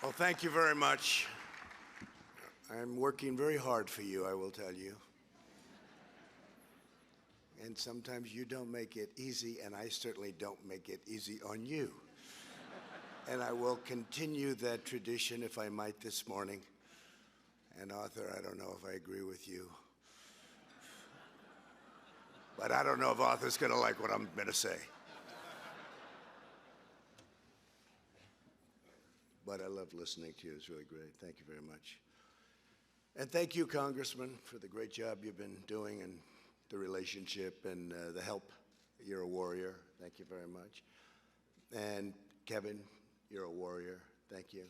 Well, thank you very much. I'm working very hard for you, I will tell you. And sometimes you don't make it easy, and I certainly don't make it easy on you. And I will continue that tradition, if I might, this morning. And Arthur, I don't know if I agree with you. But I don't know if Arthur's going to like what I'm going to say. But I love listening to you. It's really great. Thank you very much. And thank you, Congressman, for the great job you've been doing and the relationship and the help. You're a warrior. Thank you very much. And Kevin, you're a warrior. Thank you.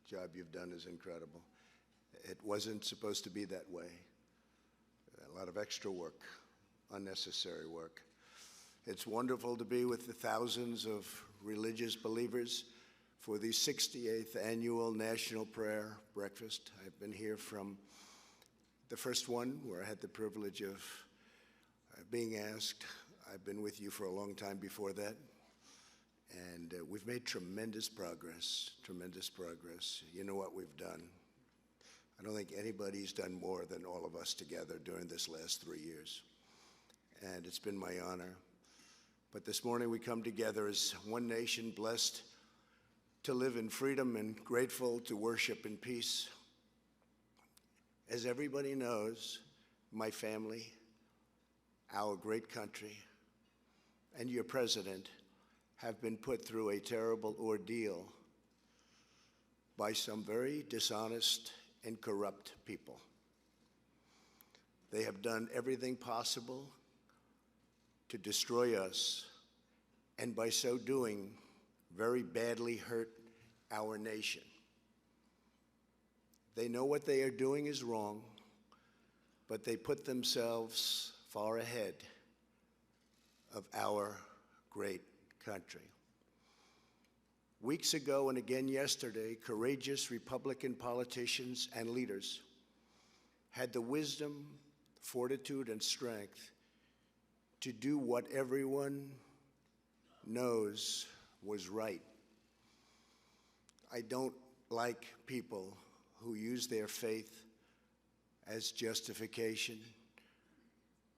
The job you've done is incredible. It wasn't supposed to be that way. A lot of extra work, unnecessary work. It's wonderful to be with the thousands of religious believers for the 68th Annual National Prayer Breakfast. I've been here from the first one, where I had the privilege of being asked. I've been with you for a long time before that, and we've made tremendous progress, tremendous progress. You know what we've done. I don't think anybody's done more than all of us together during this last 3 years, and it's been my honor. But this morning we come together as one nation, blessed to live in freedom and grateful to worship in peace. As everybody knows, my family, our great country, and your president have been put through a terrible ordeal by some very dishonest and corrupt people. They have done everything possible to destroy us, and by so doing, very badly hurt our nation. They know what they are doing is wrong, but they put themselves far ahead of our great country. Weeks ago and again yesterday, courageous Republican politicians and leaders had the wisdom, fortitude, and strength to do what everyone knows was right. I don't like people who use their faith as justification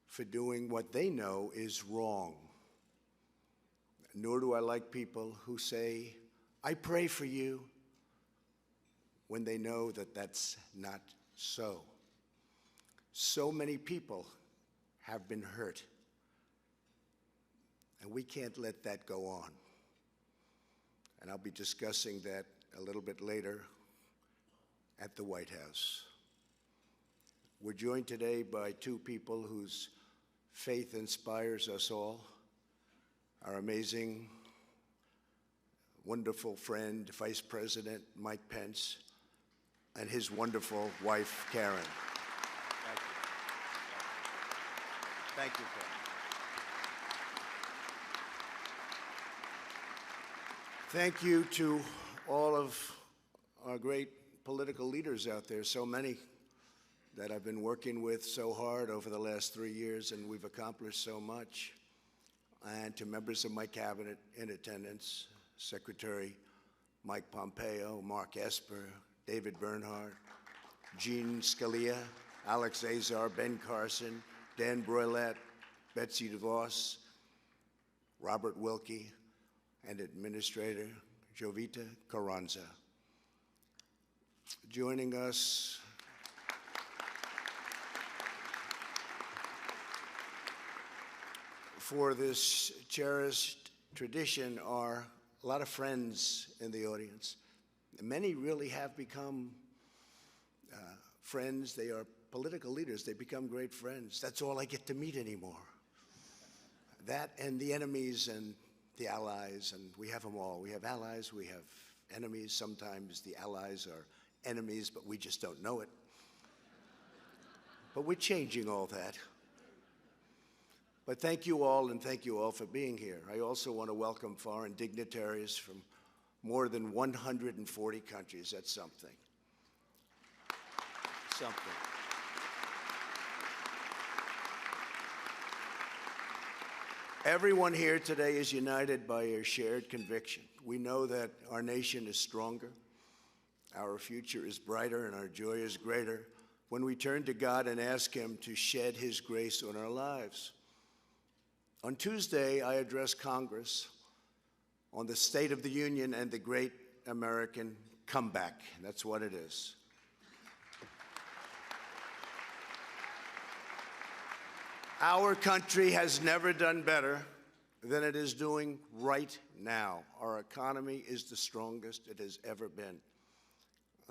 for doing what they know is wrong. Nor do I like people who say, "I pray for you," when they know that that's not so. So many people have been hurt, and we can't let that go on. And I'll be discussing that a little bit later at the White House. We're joined today by two people whose faith inspires us all. Our amazing, wonderful friend, Vice President Mike Pence, and his wonderful wife, Karen. Thank you. Thank you, Karen. Thank you to all of our great political leaders out there, so many that I've been working with so hard over the last 3 years, and we've accomplished so much. And to members of my cabinet in attendance, Secretary Mike Pompeo, Mark Esper, David Bernhardt, Jean Scalia, Alex Azar, Ben Carson, Dan Broilette, Betsy DeVos, Robert Wilkie, and Administrator Jovita Carranza. Joining us for this cherished tradition are a lot of friends in the audience. Many really have become friends. They are political leaders. They become great friends. That's all I get to meet anymore. That and the enemies and the allies, and we have them all. We have allies, we have enemies. Sometimes the allies are enemies, but we just don't know it. But we're changing all that. But thank you all, and thank you all for being here. I also want to welcome foreign dignitaries from more than 140 countries. That's something. Something. Everyone here today is united by a shared conviction. We know that our nation is stronger, Our future is brighter and our joy is greater when we turn to God and ask Him to shed His grace on our lives. On Tuesday, I addressed Congress on the State of the Union and the great American comeback. That's what it is. Our country has never done better than it is doing right now. Our economy is the strongest it has ever been.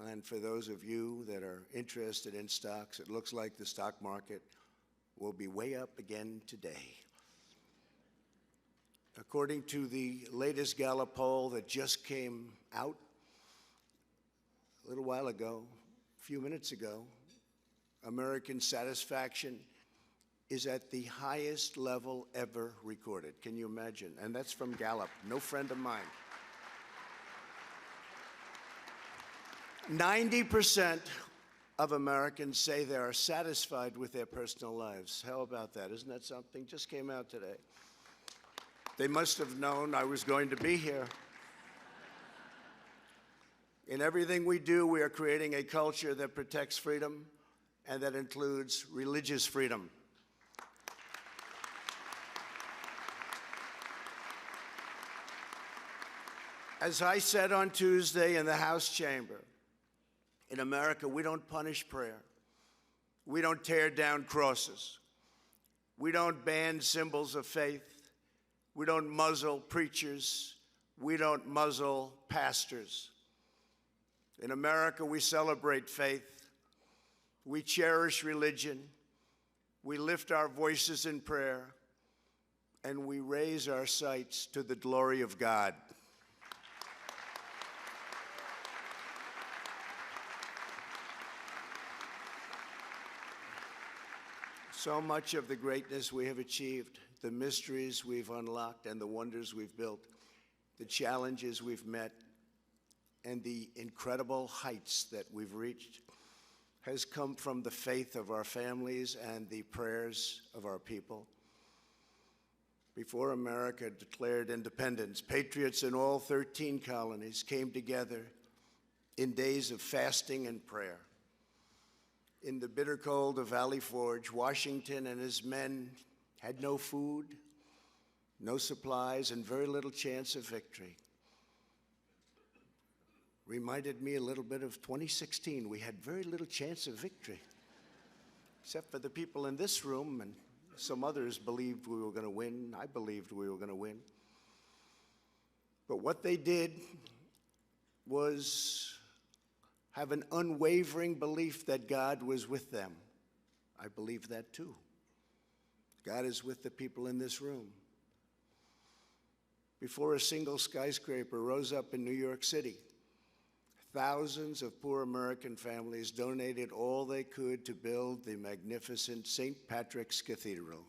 And for those of you that are interested in stocks, it looks like the stock market will be way up again today. According to the latest Gallup poll that just came out a little while ago, a few minutes ago, American satisfaction is at the highest level ever recorded. Can you imagine? And that's from Gallup, no friend of mine. 90% of Americans say they are satisfied with their personal lives. How about that? Isn't that something? Just came out today. They must have known I was going to be here. In everything we do, we are creating a culture that protects freedom, and that includes religious freedom. As I said on Tuesday in the House chamber, in America, we don't punish prayer. We don't tear down crosses. We don't ban symbols of faith. We don't muzzle preachers. We don't muzzle pastors. In America, we celebrate faith. We cherish religion. We lift our voices in prayer. And we raise our sights to the glory of God. So much of the greatness we have achieved, the mysteries we've unlocked, and the wonders we've built, the challenges we've met, and the incredible heights that we've reached has come from the faith of our families and the prayers of our people. Before America declared independence, patriots in all 13 colonies came together in days of fasting and prayer. In the bitter cold of Valley Forge, Washington and his men had no food, no supplies, and very little chance of victory. Reminded me a little bit of 2016. We had very little chance of victory, except for the people in this room, and some others believed we were going to win. I believed we were going to win. But what they did was have an unwavering belief that God was with them. I believe that too. God is with the people in this room. Before a single skyscraper rose up in New York City, thousands of poor American families donated all they could to build the magnificent St. Patrick's Cathedral.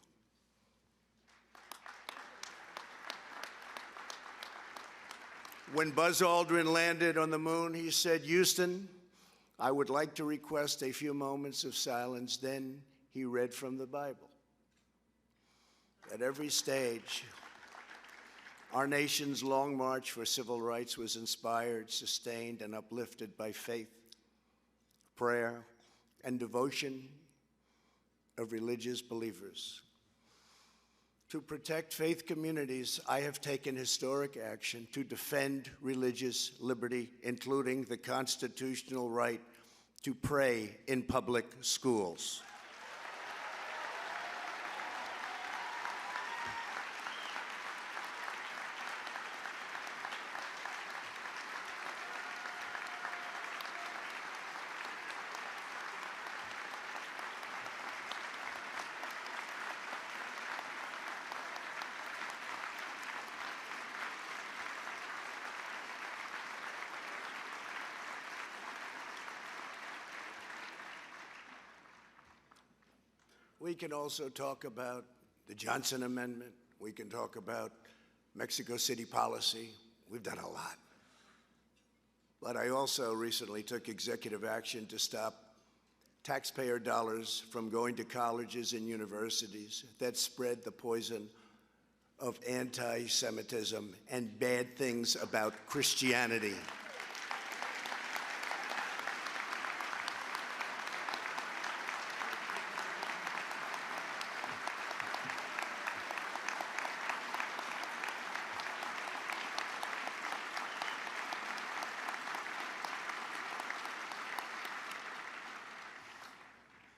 When Buzz Aldrin landed on the moon, he said, "Houston, I would like to request a few moments of silence." Then he read from the Bible. At every stage, our nation's long march for civil rights was inspired, sustained, and uplifted by faith, prayer, and devotion of religious believers. To protect faith communities, I have taken historic action to defend religious liberty, including the constitutional right to pray in public schools. We can also talk about the Johnson Amendment. We can talk about Mexico City policy. We've done a lot. But I also recently took executive action to stop taxpayer dollars from going to colleges and universities that spread the poison of anti-Semitism and bad things about Christianity.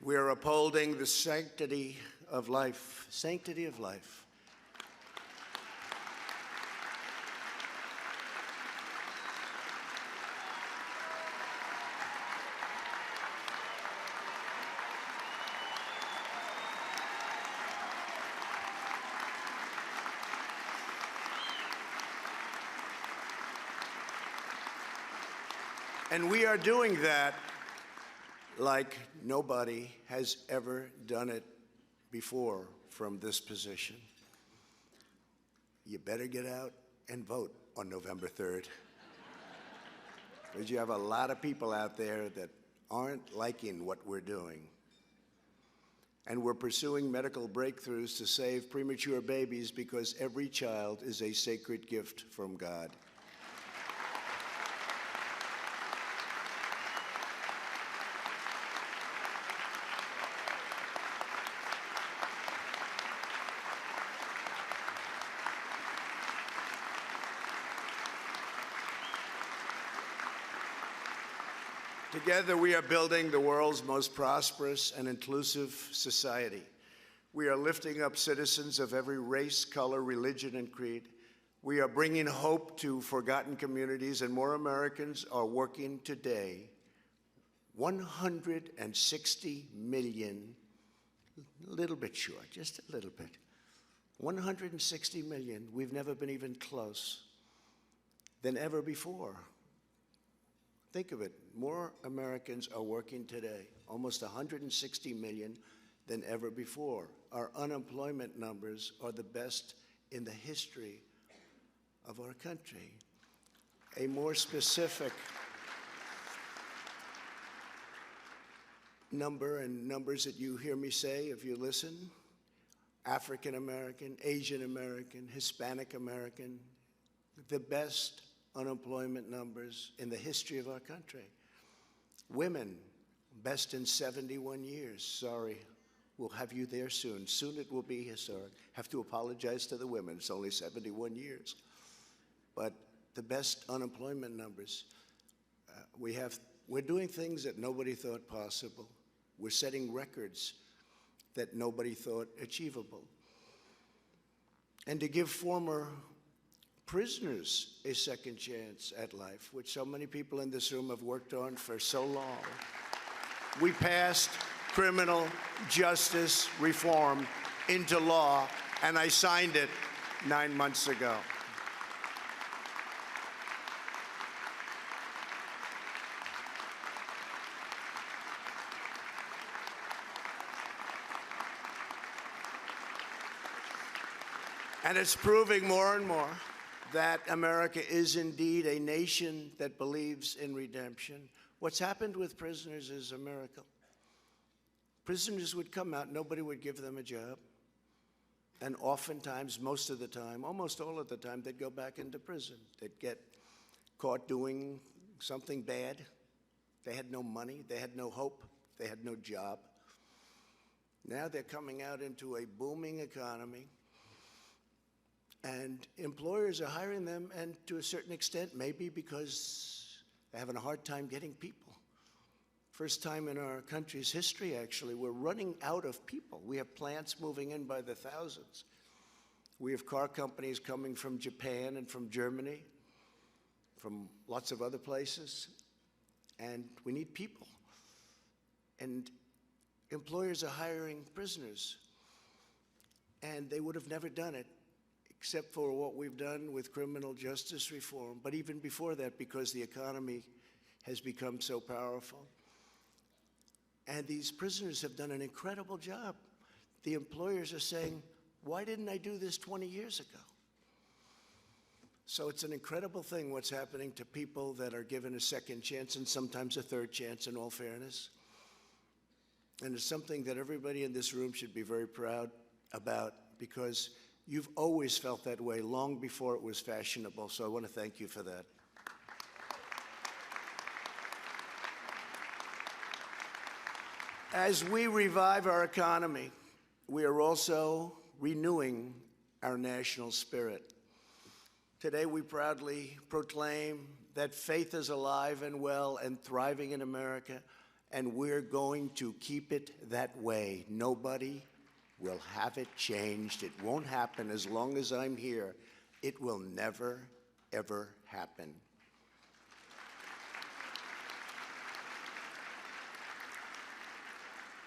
We are upholding the sanctity of life. Sanctity of life. And we are doing that like nobody has ever done it before from this position. You better get out and vote on November 3rd. Because you have a lot of people out there that aren't liking what we're doing. And we're pursuing medical breakthroughs to save premature babies because every child is a sacred gift from God. Together, we are building the world's most prosperous and inclusive society. We are lifting up citizens of every race, color, religion, and creed. We are bringing hope to forgotten communities, and more Americans are working today. 160 million, a little bit short, just a little bit. 160 million, we've never been even close than ever before. Think of it, more Americans are working today, almost 160 million than ever before. Our unemployment numbers are the best in the history of our country. A more specific number, and numbers that you hear me say if you listen: African American, Asian American, Hispanic American, the best unemployment numbers in the history of our country. Women, best in 71 years. Sorry, we'll have you there soon. Soon it will be historic. Have to apologize to the women. It's only 71 years. But the best unemployment numbers. We're doing things that nobody thought possible. We're setting records that nobody thought achievable. And to give former prisoners a second chance at life, which so many people in this room have worked on for so long. We passed criminal justice reform into law, and I signed it 9 months ago. And it's proving more and more that America is indeed a nation that believes in redemption. What's happened with prisoners is a miracle. Prisoners would come out, nobody would give them a job. And oftentimes, most of the time, almost all of the time, they'd go back into prison. They'd get caught doing something bad. They had no money, they had no hope, they had no job. Now they're coming out into a booming economy. And employers are hiring them, and to a certain extent, maybe because they're having a hard time getting people. First time in our country's history, actually, we're running out of people. We have plants moving in by the thousands. We have car companies coming from Japan and from Germany, from lots of other places, and we need people. And employers are hiring prisoners, and they would have never done it except for what we've done with criminal justice reform, but even before that, because the economy has become so powerful. And these prisoners have done an incredible job. The employers are saying, why didn't I do this 20 years ago? So it's an incredible thing what's happening to people that are given a second chance, and sometimes a third chance, in all fairness. And it's something that everybody in this room should be very proud about, because you've always felt that way long before it was fashionable, so I want to thank you for that. As we revive our economy, we are also renewing our national spirit. Today, we proudly proclaim that faith is alive and well and thriving in America, and we're going to keep it that way. Nobody will have it changed. It won't happen as long as I'm here. It will never, ever happen.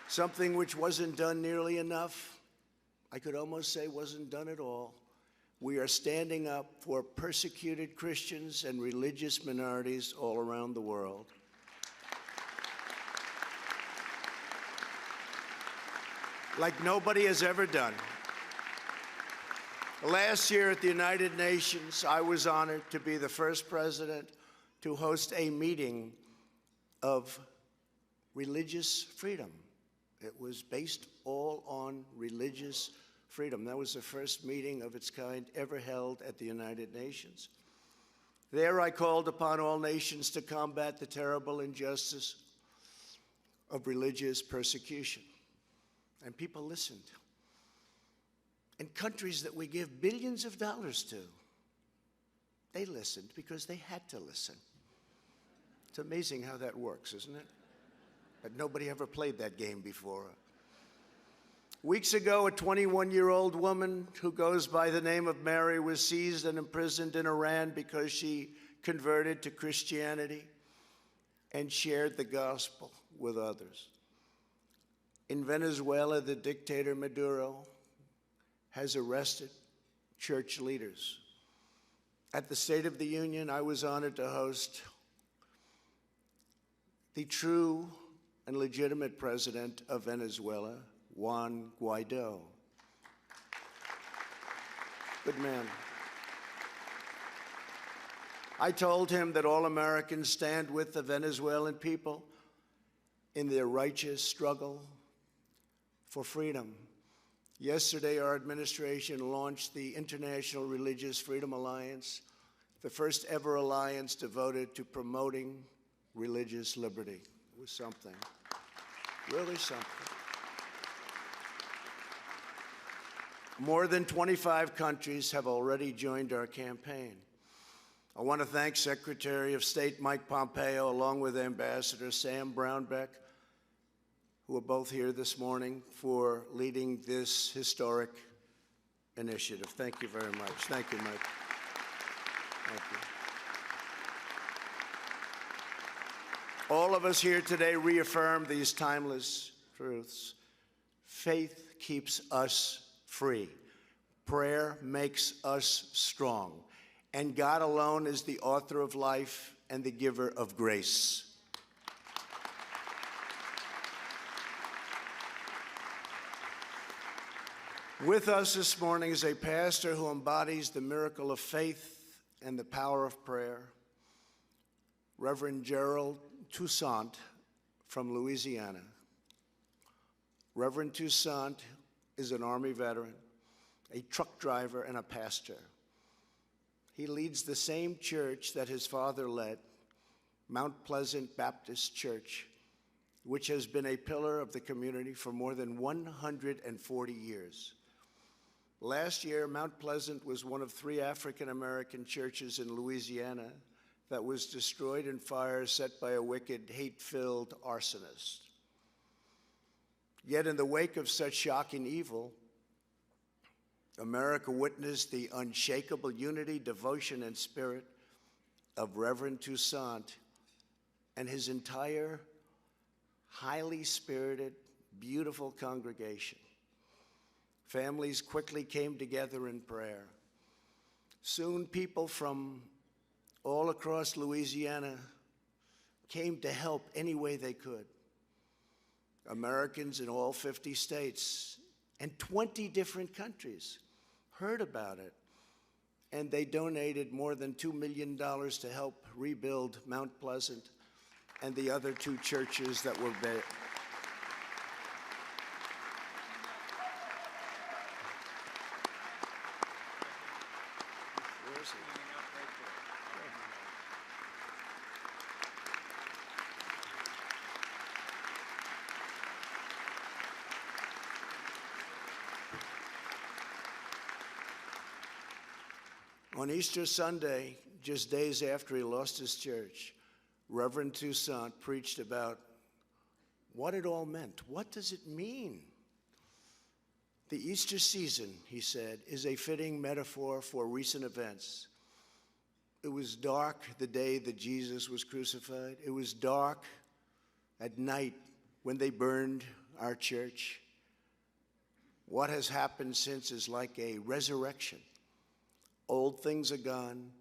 Something which wasn't done nearly enough, I could almost say wasn't done at all. We are standing up for persecuted Christians and religious minorities all around the world. Like nobody has ever done. Last year at the United Nations, I was honored to be the first president to host a meeting of religious freedom. It was based all on religious freedom. That was the first meeting of its kind ever held at the United Nations. There I called upon all nations to combat the terrible injustice of religious persecution. And people listened. And countries that we give billions of dollars to, they listened because they had to listen. It's amazing how that works, isn't it? But nobody ever played that game before. Weeks ago, a 21-year-old woman who goes by the name of Mary was seized and imprisoned in Iran because she converted to Christianity and shared the gospel with others. In Venezuela, the dictator Maduro has arrested church leaders. At the State of the Union, I was honored to host the true and legitimate president of Venezuela, Juan Guaido. Good man. I told him that all Americans stand with the Venezuelan people in their righteous struggle for freedom. Yesterday, our administration launched the International Religious Freedom Alliance, the first ever alliance devoted to promoting religious liberty. It was something, really something. More than 25 countries have already joined our campaign. I want to thank Secretary of State Mike Pompeo, along with Ambassador Sam Brownback, who are both here this morning, for leading this historic initiative. Thank you very much. Thank you, Mike. Thank you. All of us here today reaffirm these timeless truths. Faith keeps us free. Prayer makes us strong. And God alone is the author of life and the giver of grace. With us this morning is a pastor who embodies the miracle of faith and the power of prayer, Reverend Gerald Toussaint from Louisiana. Reverend Toussaint is an Army veteran, a truck driver, and a pastor. He leads the same church that his father led, Mount Pleasant Baptist Church, which has been a pillar of the community for more than 140 years. Last year, Mount Pleasant was one of 3 African-American churches in Louisiana that was destroyed in fires set by a wicked, hate-filled arsonist. Yet in the wake of such shocking evil, America witnessed the unshakable unity, devotion, and spirit of Reverend Toussaint and his entire highly spirited, beautiful congregation. Families quickly came together in prayer. Soon, people from all across Louisiana came to help any way they could. Americans in all 50 states and 20 different countries heard about it, and they donated more than $2 million to help rebuild Mount Pleasant and the other 2 churches that were there. On Easter Sunday, just days after he lost his church, Reverend Toussaint preached about what it all meant. What does it mean? The Easter season, he said, is a fitting metaphor for recent events. It was dark the day that Jesus was crucified. It was dark at night when they burned our church. What has happened since is like a resurrection. Old things are gone,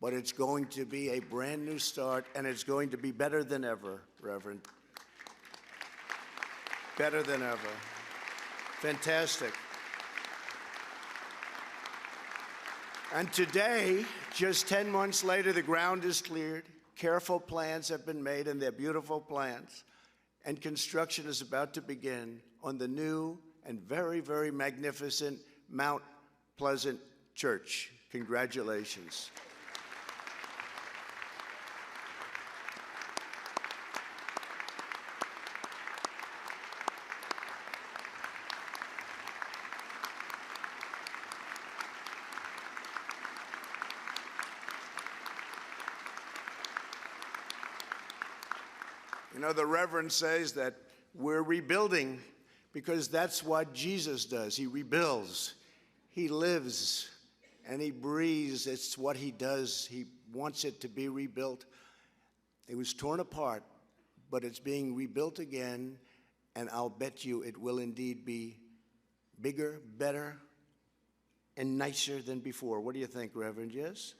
but it's going to be a brand new start, and it's going to be better than ever, Reverend. Better than ever. Fantastic. And today, just 10 months later, the ground is cleared. Careful plans have been made, and they're beautiful plans. And construction is about to begin on the new and very, very magnificent Mount Pleasant Church. Congratulations. You know, the Reverend says that we're rebuilding because that's what Jesus does. He rebuilds. He lives and he breathes. It's what he does. He wants it to be rebuilt. It was torn apart, but it's being rebuilt again, and I'll bet you it will indeed be bigger, better, and nicer than before. What do you think, Reverend? Yes?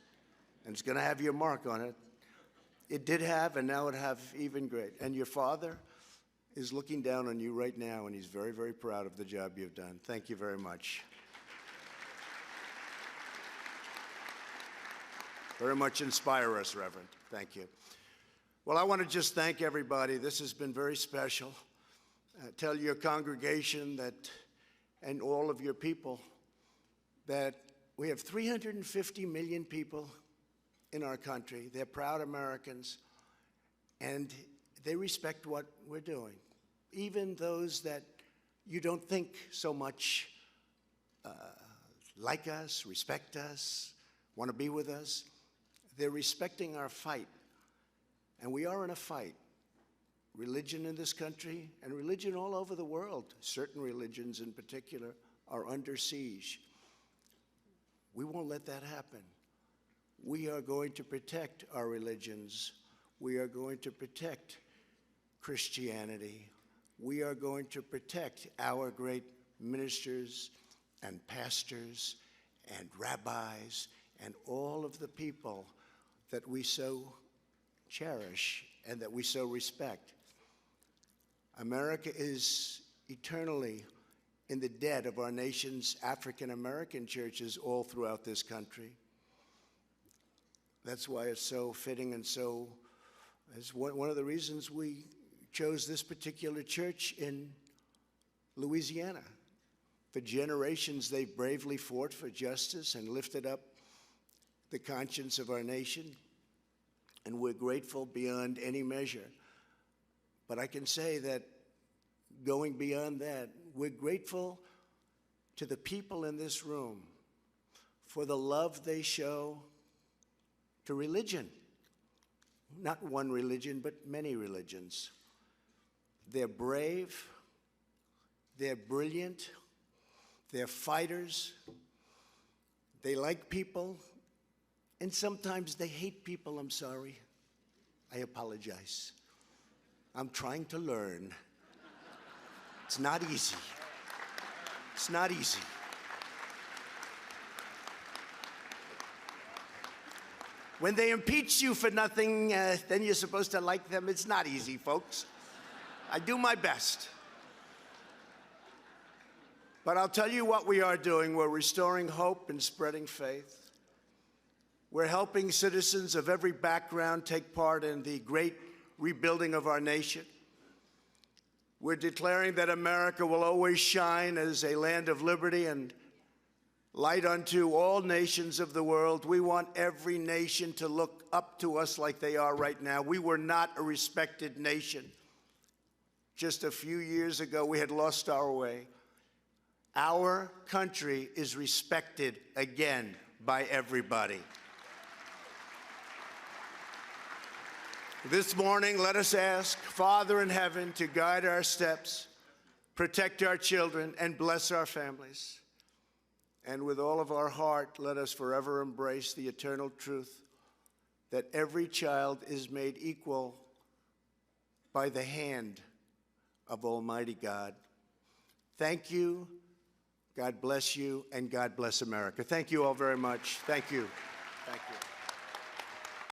And it's going to have your mark on it. It did have, and now it have even great. And your father is looking down on you right now, and he's very, very proud of the job you've done. Thank you very much. Very much inspire us, Reverend. Thank you. Well, I want to just thank everybody. This has been very special. Tell your congregation that, and all of your people, that we have 350 million people in our country. They're proud Americans, and they respect what we're doing. Even those that you don't think so much like us, respect us, want to be with us, they're respecting our fight. And we are in a fight. Religion in this country and religion all over the world, certain religions in particular, are under siege. We won't let that happen. We are going to protect our religions. We are going to protect Christianity. We are going to protect our great ministers and pastors and rabbis and all of the people that we so cherish and that we so respect. America is eternally in the debt of our nation's African-American churches all throughout this country. That's why it's so fitting and so, it's one of the reasons we chose this particular church in Louisiana. For generations, they've bravely fought for justice and lifted up the conscience of our nation, and we're grateful beyond any measure. But I can say that going beyond that, we're grateful to the people in this room for the love they show to religion. Not one religion, but many religions. They're brave, they're brilliant, they're fighters, they like people, and sometimes they hate people. I'm sorry. I apologize. I'm trying to learn. It's not easy. It's not easy. When they impeach you for nothing, then you're supposed to like them. It's not easy, folks. I do my best. But I'll tell you what we are doing. We're restoring hope and spreading faith. We're helping citizens of every background take part in the great rebuilding of our nation. We're declaring that America will always shine as a land of liberty and light unto all nations of the world. We want every nation to look up to us like they are right now. We were not a respected nation. Just a few years ago, we had lost our way. Our country is respected again by everybody. This morning, let us ask Father in heaven to guide our steps, protect our children, and bless our families. And with all of our heart, let us forever embrace the eternal truth that every child is made equal by the hand of Almighty God. Thank you, God bless you, and God bless America. Thank you all very much. Thank you. Thank you.